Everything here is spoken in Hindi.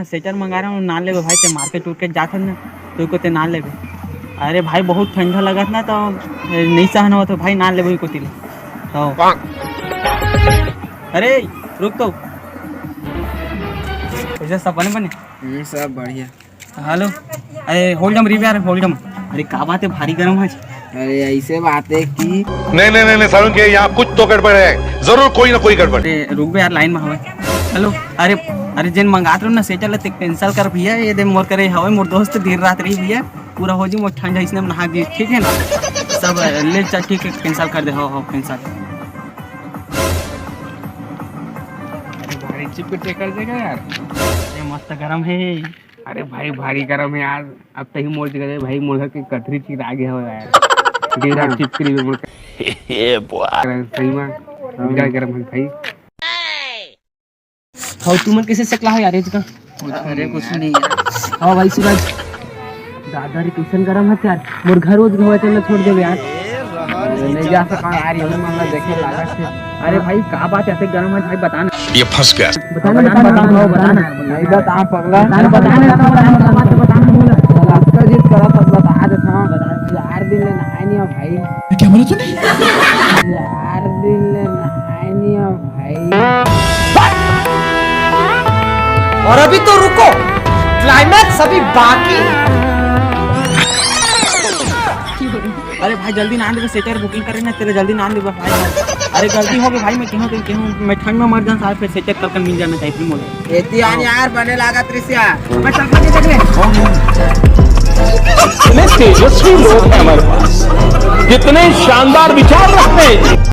स्वेटर मंगा रहा हूँ ना लेबे भाई, ते मार्केट उर्केट जात ना तो को ते ना लेबे। अरे भाई बहुत ठंडा लगत ना तो नहीं सहन हो तो भाई ना लेबे को तिले तो। अरे रुक तो, ऐसे सब बने बने सब बढ़िया। हेलो, अरे होल्डम रिव यार होल्डम। अरे का बात है भारी गर्म है। अरे ऐसे बात है कि नहीं सारुण के यहाँ कुछ तो गड़बड़ है, जरूर कोई ना कोई गड़बड़। अरे रुक बे यार लाइन में हवे। हेलो, अरे अरे जिन मंगात रहो ना सेटल ते कैंसिल कर भैया, ये दे मोर करे हवे मोर दोस्त देर रात रही भैया, पूरा हो जी मोर ठंडा इसने नहा दी, ठीक है ना सब ले चल ठीक है कैंसिल कर दे। हो कैंसिल। भारी चिप कर देगा यार। ये मस्त गरम है। अरे भाई भारी गर्म है यार, अब तही मोड़ गए भाई, मोर के कथरी चीज आगे हो यार। डेरा चिपकली में मोर ये बुआ सही में बिगड़ गर्म है भाई। हाउ तू मन कैसे सकला है यार इसका? अरे कुछ नहीं यार। हां भाई सूरज दादा रे कैसन गरम है यार, मोर घर रोज होए चल छोड़ देबे यार। नहीं जा सका यार, ये मामला देखे लागत है। अरे भाई का बात ऐसे गरम है भाई बता ना। ये फंस गया। बता ना नहीं बता पगला बता रास्ता जित करा तब बता दे। हां 4 दिन ले नहाए नहीं हो भाई। क्या बोले तूने? 4 दिन ले नहाए नहीं हो भाई। और अभी तो रुको, क्लाइमैक्स अभी बाकी। अरे भाई जल्दी ना दे, सेटर बुकिंग करे ना तेरे, जल्दी ना दे भाई। अरे गलती हो गई भाई, मैं कहूँ मैं ठंड में मर जाऊँ साथ फिर सेटर करके मिल जाना चाहिए मोले। एती आनी यार बने लागत रिसिया। मैं चल के देख ले। कितने तेजस्वी लोग हैं हमारे पास, कितने शानदार विचार रखते हैं।